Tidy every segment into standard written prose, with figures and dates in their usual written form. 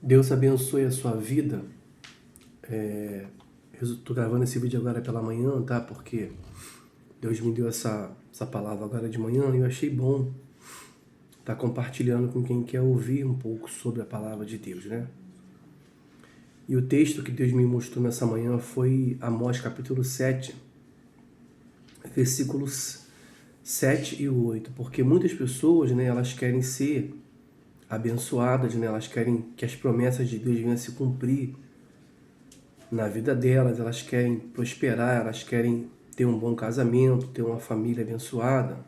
Deus abençoe a sua vida. Eu estou gravando esse vídeo agora pela manhã, tá? Porque Deus me deu essa palavra agora de manhã e eu achei bom estar compartilhando com quem quer ouvir um pouco sobre a palavra de Deus, né? E o texto que Deus me mostrou nessa manhã foi Amós capítulo 7, versículos 7 e 8. Porque muitas pessoas, né, elas querem ser abençoadas, né? Elas querem que as promessas de Deus venham a se cumprir na vida delas, elas querem prosperar, elas querem ter um bom casamento, ter uma família abençoada,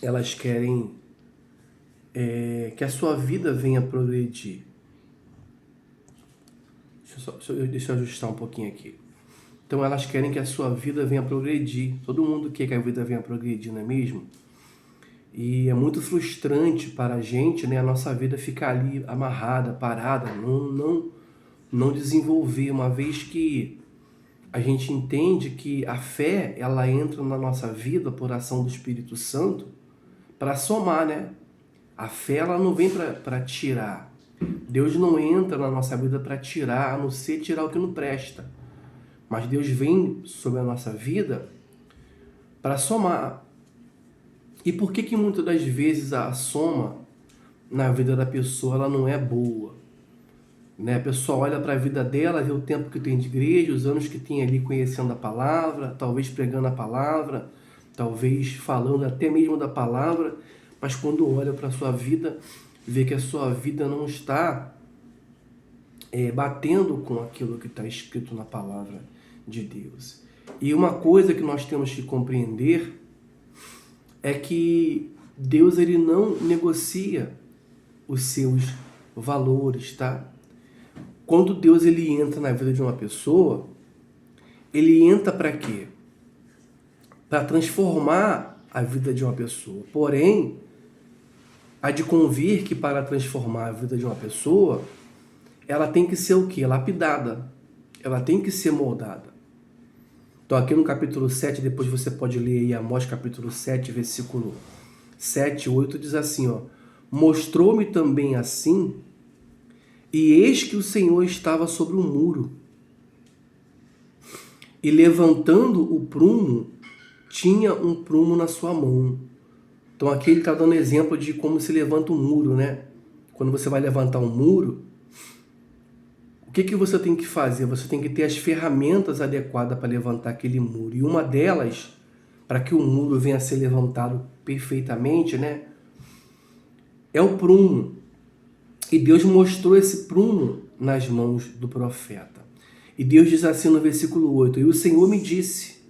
elas querem que a sua vida venha progredir. Deixa eu ajustar um pouquinho aqui. Então elas querem que a sua vida venha progredir. Todo mundo quer que a vida venha progredir, não é mesmo? E é muito frustrante para a gente, né, a nossa vida ficar ali amarrada, parada, não desenvolver, uma vez que a gente entende que a fé, ela entra na nossa vida por ação do Espírito Santo para somar, né? A fé, ela não vem para tirar. Deus não entra na nossa vida para tirar, a não ser tirar o que não presta. Mas Deus vem sobre a nossa vida para somar. E por que muitas das vezes a soma na vida da pessoa ela não é boa? Né? A pessoa olha para a vida dela, vê o tempo que tem de igreja, os anos que tem ali conhecendo a palavra, talvez pregando a palavra, talvez falando até mesmo da palavra, mas quando olha para a sua vida, vê que a sua vida não está batendo com aquilo que está escrito na palavra de Deus. E uma coisa que nós temos que compreender é que Deus, ele não negocia os seus valores, tá? Quando Deus, ele entra na vida de uma pessoa, ele entra para quê? Para transformar a vida de uma pessoa. Porém, há de convir que para transformar a vida de uma pessoa, ela tem que ser o quê? Lapidada. Ela tem que ser moldada. Então aqui no capítulo 7, depois você pode ler aí Amós capítulo 7, versículo 7 e 8, diz assim, ó: mostrou-me também assim, e eis que o Senhor estava sobre um muro, e levantando o prumo, tinha um prumo na sua mão. Então aqui ele está dando exemplo de como se levanta um muro, né? Quando você vai levantar um muro, o que você tem que fazer? Você tem que ter as ferramentas adequadas para levantar aquele muro. E uma delas, para que o muro venha a ser levantado perfeitamente, né, é o prumo. E Deus mostrou esse prumo nas mãos do profeta. E Deus diz assim no versículo 8: e o Senhor me disse: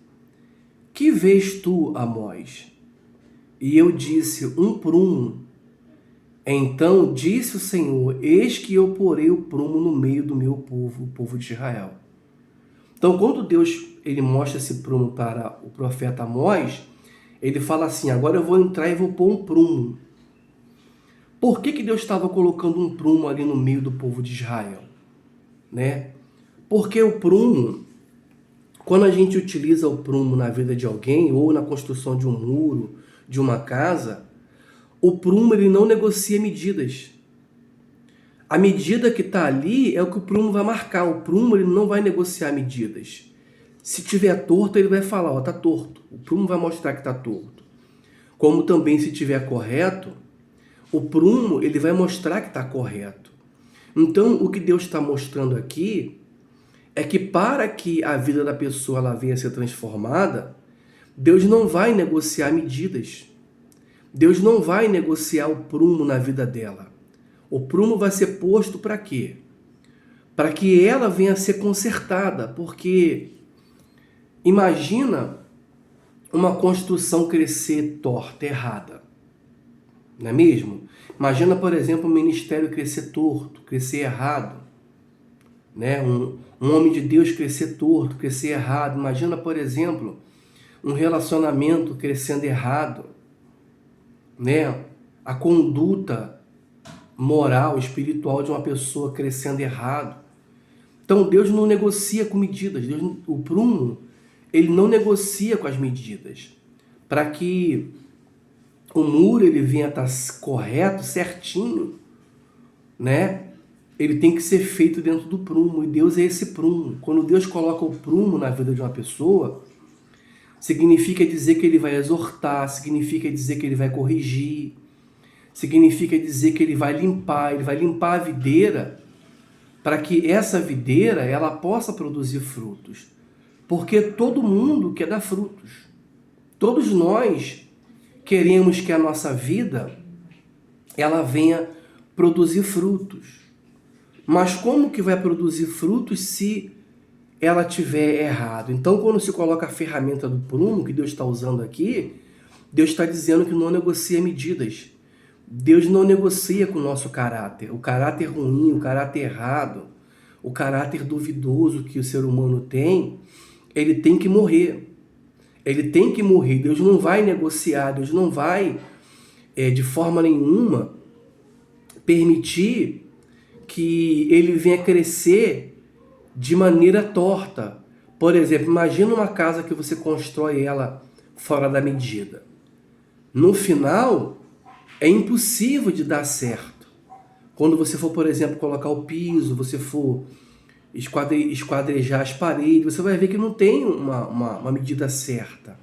que vês tu, Amós? E eu disse: um prumo. Então disse o Senhor: eis que eu porei o prumo no meio do meu povo, o povo de Israel. Então, quando Deus, ele mostra esse prumo para o profeta Amós, ele fala assim: agora eu vou entrar e vou pôr um prumo. Por que Deus estava colocando um prumo ali no meio do povo de Israel? Né? Porque o prumo, quando a gente utiliza o prumo na vida de alguém, ou na construção de um muro, de uma casa, o prumo, ele não negocia medidas. A medida que está ali é o que o prumo vai marcar. O prumo, ele não vai negociar medidas. Se tiver torto, ele vai falar, ó, tá torto. O prumo vai mostrar que tá torto. Como também se tiver correto, o prumo, ele vai mostrar que está correto. Então, o que Deus está mostrando aqui é que para que a vida da pessoa ela venha a ser transformada, Deus não vai negociar medidas. Deus não vai negociar o prumo na vida dela. O prumo vai ser posto para quê? Para que ela venha a ser consertada, porque imagina uma construção crescer torta, errada, não é mesmo? Imagina, por exemplo, um ministério crescer torto, crescer errado, né? Um homem de Deus crescer torto, crescer errado. Imagina, por exemplo, um relacionamento crescendo errado, né? A conduta moral, espiritual de uma pessoa crescendo errado. Então Deus não negocia com medidas. O prumo, ele não negocia com as medidas. Para que o muro ele venha a estar correto, certinho, né? ele tem que ser feito dentro do prumo, e Deus é esse prumo. Quando Deus coloca o prumo na vida de uma pessoa, significa dizer que ele vai exortar, significa dizer que ele vai corrigir, significa dizer que ele vai limpar a videira, para que essa videira ela possa produzir frutos. Porque todo mundo quer dar frutos. Todos nós queremos que a nossa vida ela venha produzir frutos. Mas como que vai produzir frutos se ela tiver errado? Então, quando se coloca a ferramenta do prumo, que Deus está usando aqui, Deus está dizendo que não negocia medidas. Deus não negocia com o nosso caráter. O caráter ruim, o caráter errado, o caráter duvidoso que o ser humano tem, ele tem que morrer. Ele tem que morrer. Deus não vai negociar, Deus não vai, de forma nenhuma, permitir que ele venha crescer de maneira torta. Por exemplo, imagina uma casa que você constrói ela fora da medida. No final, é impossível de dar certo. Quando você for, por exemplo, colocar o piso, você for esquadrejar as paredes, você vai ver que não tem uma medida certa.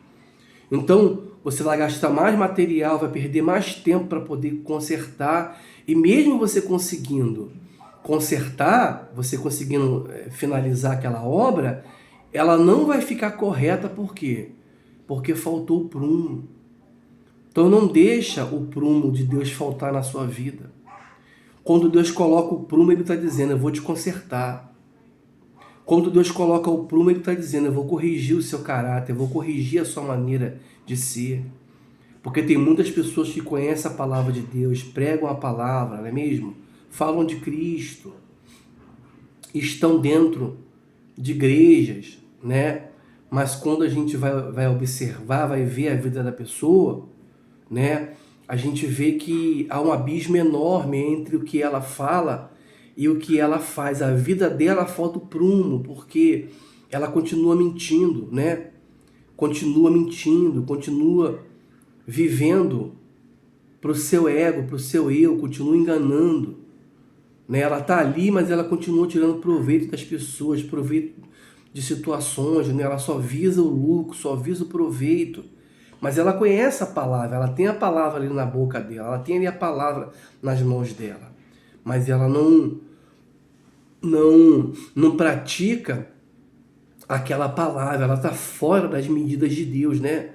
Então, você vai gastar mais material, vai perder mais tempo para poder consertar, e mesmo você conseguindo consertar, você conseguindo finalizar aquela obra, ela não vai ficar correta. Por quê? Porque faltou o prumo. Então não deixa o prumo de Deus faltar na sua vida. Quando Deus coloca o prumo, Ele está dizendo, eu vou te consertar. Quando Deus coloca o prumo, Ele está dizendo, eu vou corrigir o seu caráter, eu vou corrigir a sua maneira de ser. Porque tem muitas pessoas que conhecem a palavra de Deus, pregam a palavra, não é mesmo? Falam de Cristo, estão dentro de igrejas, né? Mas quando a gente vai observar, vai ver a vida da pessoa, né? A gente vê que há um abismo enorme entre o que ela fala e o que ela faz. A vida dela falta o prumo, porque ela continua mentindo, né? Continua mentindo, continua vivendo para o seu ego, para o seu eu, continua enganando. Né? Ela está ali, mas ela continua tirando proveito das pessoas, proveito de situações, né? Ela só visa o lucro, só visa o proveito. Mas ela conhece a palavra, ela tem a palavra ali na boca dela, ela tem ali a palavra nas mãos dela. Mas ela não pratica aquela palavra, ela está fora das medidas de Deus, né?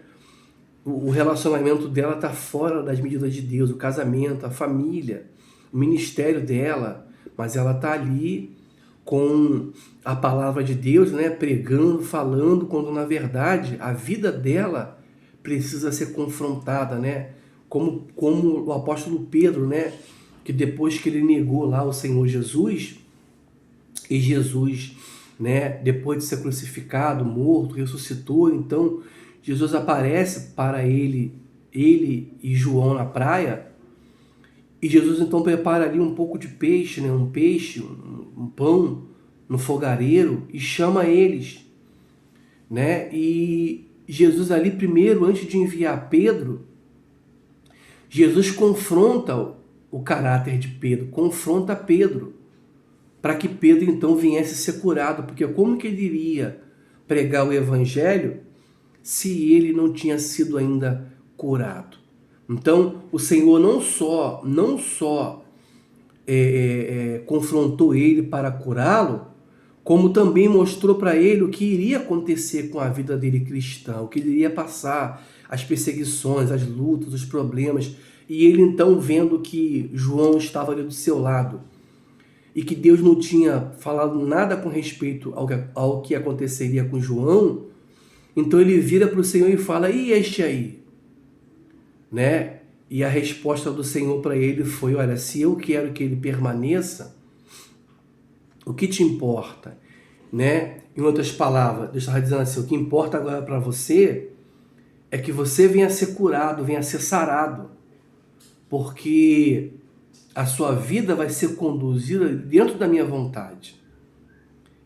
O relacionamento dela está fora das medidas de Deus, o casamento, a família, o ministério dela, mas ela está ali com a palavra de Deus, né? Pregando, falando, quando na verdade a vida dela precisa ser confrontada, né? Como o apóstolo Pedro, né? Que depois que ele negou lá o Senhor Jesus, e Jesus, né? Depois de ser crucificado, morto, ressuscitou, então Jesus aparece para ele e João na praia, e Jesus então prepara ali um pouco de peixe, né? Um peixe, um pão no fogareiro, e chama eles, né? E Jesus ali primeiro, antes de enviar Pedro, Jesus confronta o caráter de Pedro, confronta Pedro, para que Pedro então viesse ser curado, porque como que ele iria pregar o evangelho se ele não tinha sido ainda curado? Então o Senhor não só confrontou ele para curá-lo, como também mostrou para ele o que iria acontecer com a vida dele cristã, o que ele iria passar, as perseguições, as lutas, os problemas. E ele então, vendo que João estava ali do seu lado e que Deus não tinha falado nada com respeito ao que aconteceria com João, então ele vira para o Senhor e fala, e este aí? Né? E a resposta do Senhor para ele foi, olha, se eu quero que ele permaneça, o que te importa? Né? Em outras palavras, Deus estava dizendo assim, o que importa agora para você é que você venha ser curado, venha ser sarado, porque a sua vida vai ser conduzida dentro da minha vontade.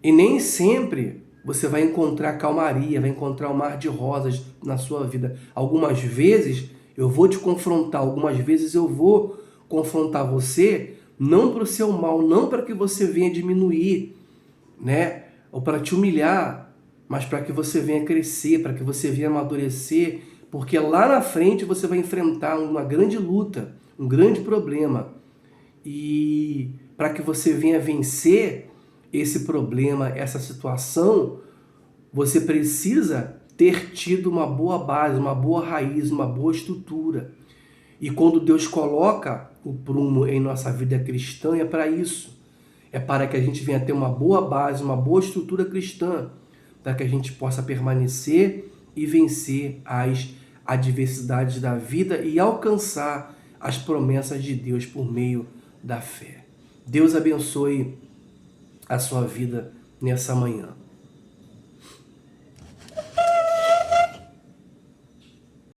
E nem sempre você vai encontrar calmaria, vai encontrar um mar de rosas na sua vida. Algumas vezes eu vou te confrontar, algumas vezes eu vou confrontar você, não para o seu mal, não para que você venha diminuir, né? Ou para te humilhar, mas para que você venha crescer, para que você venha amadurecer, porque lá na frente você vai enfrentar uma grande luta, um grande problema. E para que você venha vencer esse problema, essa situação, você precisa ter tido uma boa base, uma boa raiz, uma boa estrutura. E quando Deus coloca o prumo em nossa vida cristã, é para isso. É para que a gente venha ter uma boa base, uma boa estrutura cristã, para que a gente possa permanecer e vencer as adversidades da vida e alcançar as promessas de Deus por meio da fé. Deus abençoe a sua vida nessa manhã.